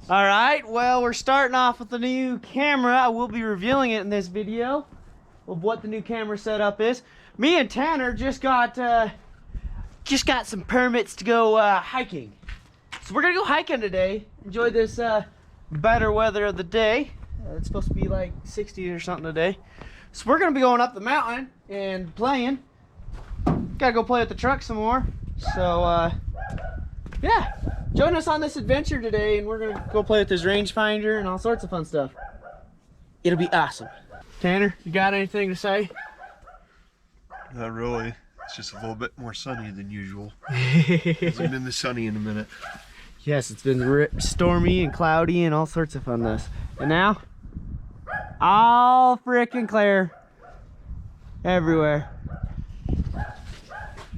All right, well, we're starting off with the new camera. I will be revealing it in this video of what the new camera setup is. Me and Tanner just got some permits to go hiking. So we're gonna go hiking today. Enjoy this better weather of the day. It's supposed to be like 60 or something today. So we're gonna be going up the mountain and playing. Gotta go play with the truck some more. So yeah, join us on this adventure today, and we're gonna go play with this rangefinder and all sorts of fun stuff. It'll be awesome. Tanner, you got anything to say? Not really. It's just a little bit more sunny than usual. Hasn't been this sunny in a minute. Yes, it's been stormy and cloudy and all sorts of funness. And now, all frickin' clear everywhere.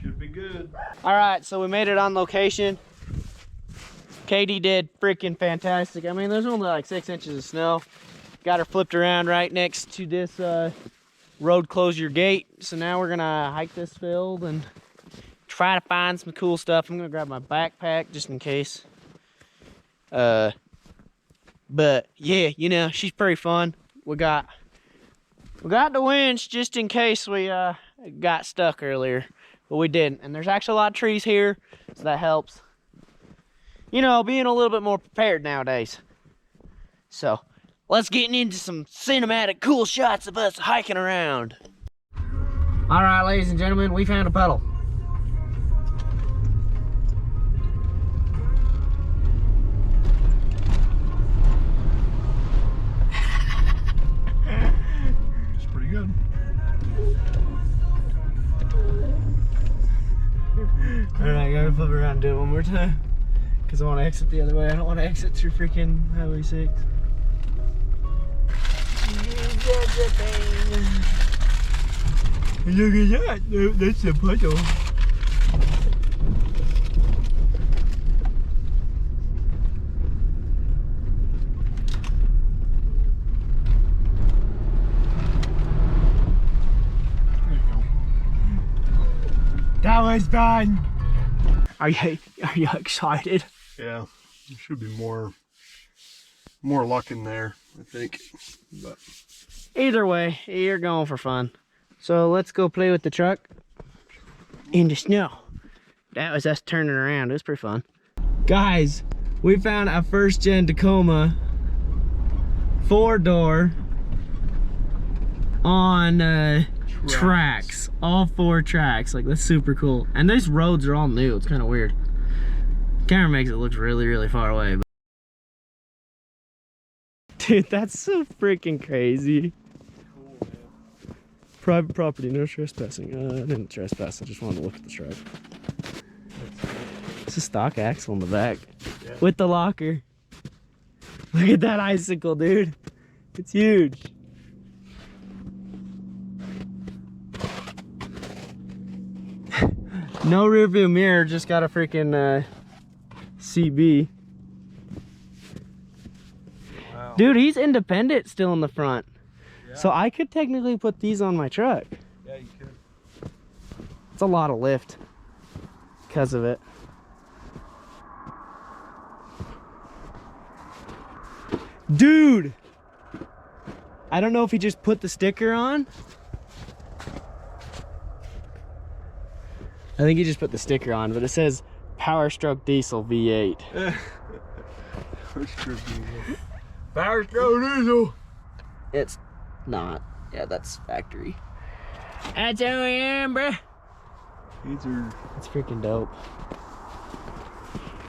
Should be good. All right, so we made it on location. Katie did freaking fantastic. I mean, there's only like 6 inches of snow. Got her flipped around right next to this road closure gate. So now we're gonna hike this field and try to find some cool stuff. I'm gonna grab my backpack just in case. But yeah, you know, she's pretty fun. We got the winch just in case we got stuck earlier, but we didn't. And there's actually a lot of trees here, so that helps. You know, being a little bit more prepared nowadays. So let's get into some cinematic cool shots of us hiking around. All right, ladies and gentlemen, we found a puddle. It's pretty good. All right, gotta flip around and do it one more time. Because I want to exit the other way. I don't want to exit through freaking Highway 6. Look at that. That's a puddle. There you go. That was fun. Are you excited? Yeah, there should be more luck in there, I think. But Either way, you're going for fun. So let's go play with the truck in the snow. That was us turning around. It was pretty fun. Guys, we found a first gen Tacoma 4-door on tracks. All 4 tracks. Like, that's super cool. And these roads are all new. It's kind of weird. Camera makes it look really, really far away. But dude, that's so freaking crazy. cool, man. Private property, no trespassing. I didn't trespass, I just wanted to look at the truck. It's a stock axle in the back. Yeah. With the locker. Look at that icicle, dude. It's huge. No rear view mirror, just got a freaking CB. Wow. Dude, he's independent still in the front. Yeah. So I could technically put these on my truck. Yeah, you could. It's a lot of lift because of it. Dude! I don't know if he just put the sticker on. I think he just put the sticker on, but it says Power Stroke Diesel V8. Power Stroke Diesel. It's not. Yeah, that's factory. That's OEM, bruh. These are. It's freaking dope.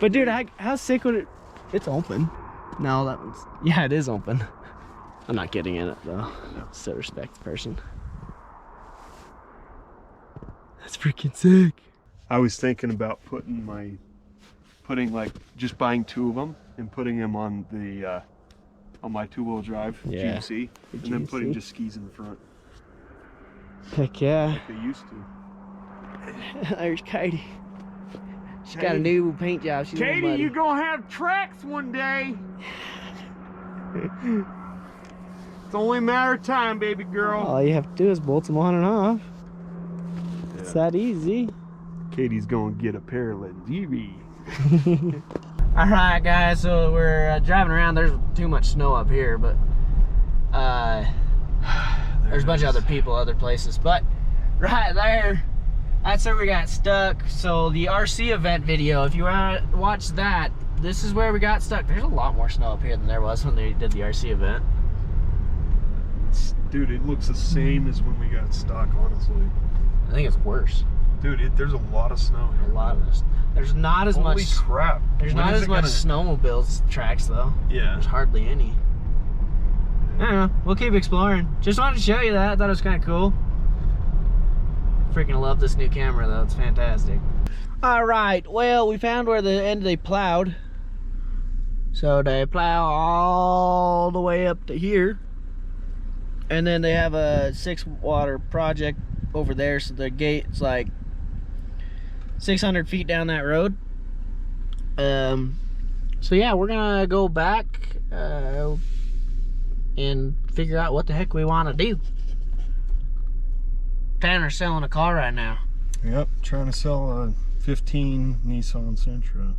But dude, how sick would it? It's open. No, that one's. Yeah, it is open. I'm not getting in it though. So respect the person. That's freaking sick. I was thinking about putting like just buying 2 of them and putting them on the on my 2-wheel drive Yeah. GMC, and then putting just skis in the front Heck yeah. like they used to. There's Katie. She's got a new paint job. She's Katie, you gonna have tracks one day. It's only a matter of time, baby girl. All you have to do is bolt them on and off. It's that easy. Katie's gonna get a pair of Lenzivi. All right, guys. So we're driving around. There's too much snow up here, but there's a bunch of other people, other places. But right there, that's where we got stuck. So the RC event video, if you want to watch that, this is where we got stuck. There's a lot more snow up here than there was when they did the RC event. Dude, it looks the same as when we got stuck, honestly. I think it's worse. Dude, there's a lot of snow here. A lot of this. There's not as much. Holy crap. There's not as much snowmobiles tracks though. Yeah. There's hardly any. I don't know. We'll keep exploring. Just wanted to show you that. I thought it was kind of cool. Freaking love this new camera though. It's fantastic. All right. Well, we found where the end they plowed. So they plow all the way up to here. And then they have a 6-water project over there. So the gate's like 600 feet down that road. So yeah, we're gonna go back and figure out what the heck we want to do. Tanner's selling a car right now. Yep, trying to sell a 15 Nissan Sentra.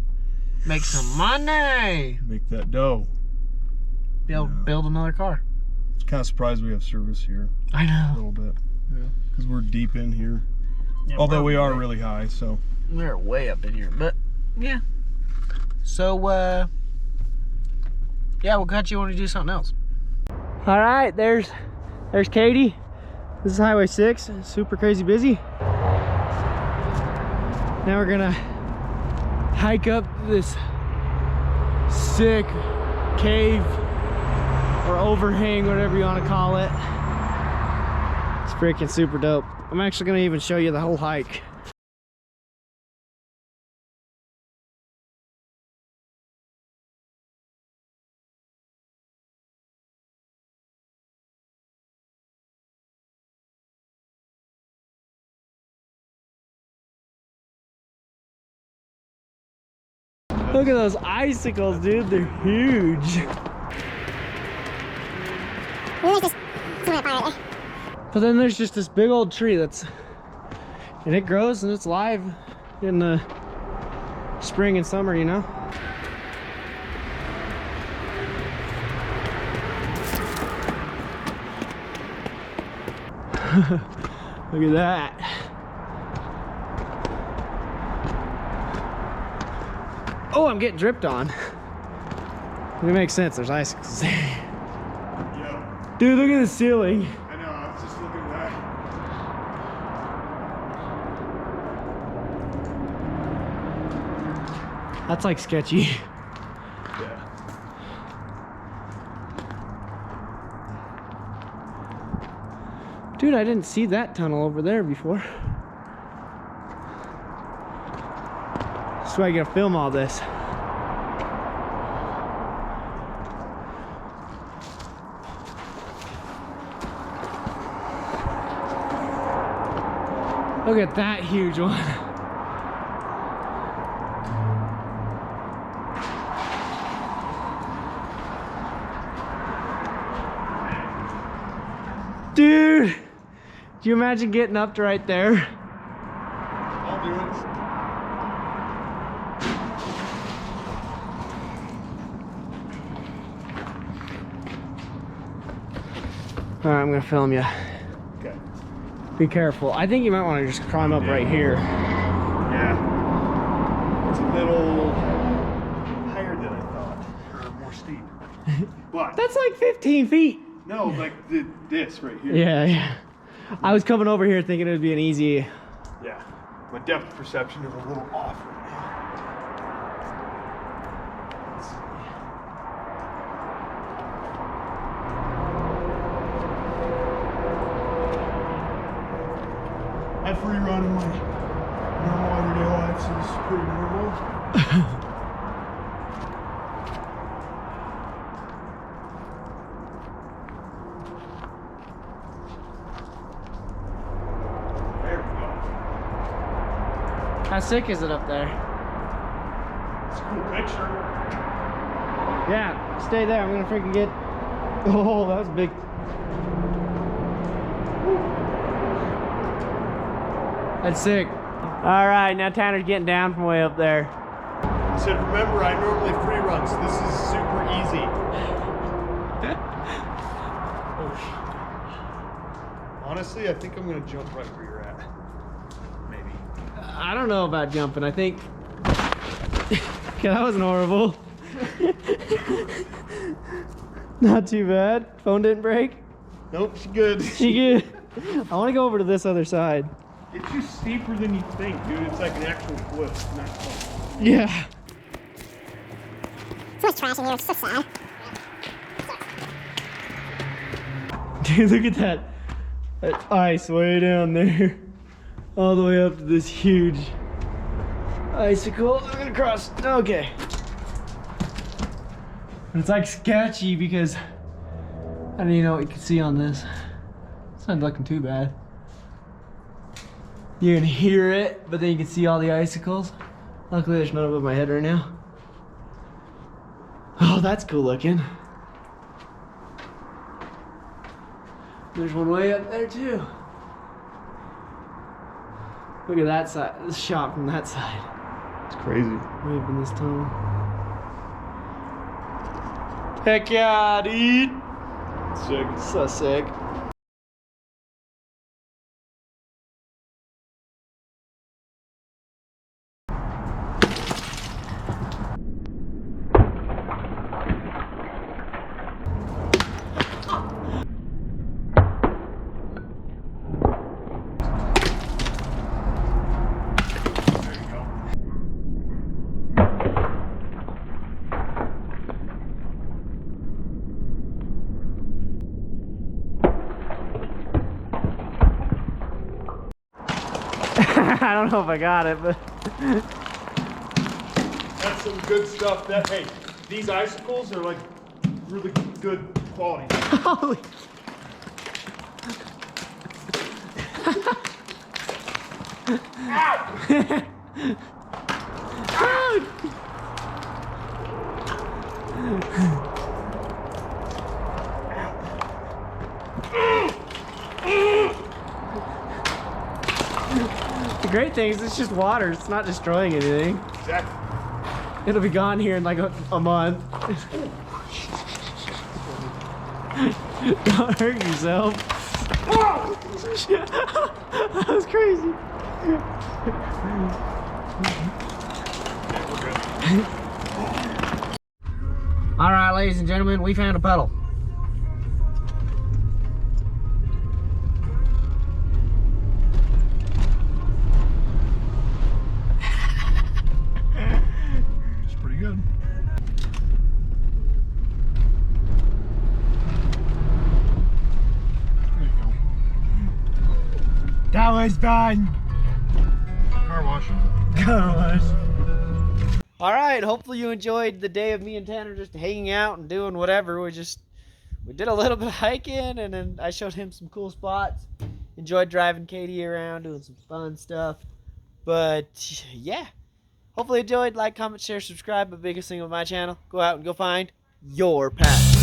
Make some money. Make that dough. Build another car. It's kind of surprised we have service here. I know. A little bit. Yeah. Because we're deep in here. Yeah, although we are really high, so. We're way up in here, but yeah. So, yeah, we'll cut you when we do something else. All right, there's Katie. This is Highway 6, super crazy busy. Now we're gonna hike up this sick cave or overhang, whatever you want to call it. It's freaking super dope. I'm actually gonna even show you the whole hike. Look at those icicles, dude. They're huge. But then there's just this big old tree and it grows and it's live in the spring and summer, you know? Look at that. Oh, I'm getting dripped on. It makes sense, there's icicles there. Yeah. Dude, look at the ceiling. I know, I was just looking back. That's like sketchy. Yeah. Dude, I didn't see that tunnel over there before. That's why I gotta film all this. Look at that huge one. Dude, do you imagine getting up to right there? I'll do it. All right, I'm gonna film you. Okay. Be careful. I think you might want to just climb up right here. Yeah. It's a little higher than I thought, or more steep. But That's like 15 feet. no, like this right here. Yeah. I was coming over here thinking it would be an easy. Yeah. My depth perception is a little off right now. Let's see. I free run in my normal everyday life, so this is pretty normal. There we go. How sick is it up there? It's a cool picture. Yeah, stay there. I'm gonna freaking get. Oh, that was big. That's sick. All right, now Tanner's getting down from way up there. He said, remember, I normally free run, so this is super easy. Honestly, I think I'm gonna jump right where you're at. Maybe. I don't know about jumping. I think that wasn't horrible. Not too bad. Phone didn't break. Nope, she's good. She good. I want to go over to this other side. It's just steeper than you think, dude. It's like an actual cliff, not fun. Yeah. So much trash in here, it's so sad. Dude, look at that. That ice way down there. All the way up to this huge icicle. I'm gonna cross. Okay. But it's like sketchy because I don't even know what you can see on this. It's not looking too bad. You can hear it, but then you can see all the icicles. Luckily there's none above my head right now. Oh, that's cool looking. There's one way up there too. Look at that side, this shot from that side. It's crazy. Way up in this tunnel. Heck yeah, dude. Sick. So sick. I don't know if I got it, but That's some good stuff. That, hey, these icicles are like really good quality. holy. The great thing is it's just water. It's not destroying anything. Exactly. It'll be gone here in like a month. Don't hurt yourself. That was crazy. All right, ladies and gentlemen, we found a puddle. It's pretty good. There you go. That was fun. Car wash. Gosh. All right, hopefully you enjoyed the day of me and Tanner just hanging out and doing whatever. We did a little bit of hiking, and then I showed him some cool spots. Enjoyed driving Katie around, doing some fun stuff. But yeah, hopefully you enjoyed. Like, comment, share, subscribe. But biggest thing with my channel, go out and go find your path.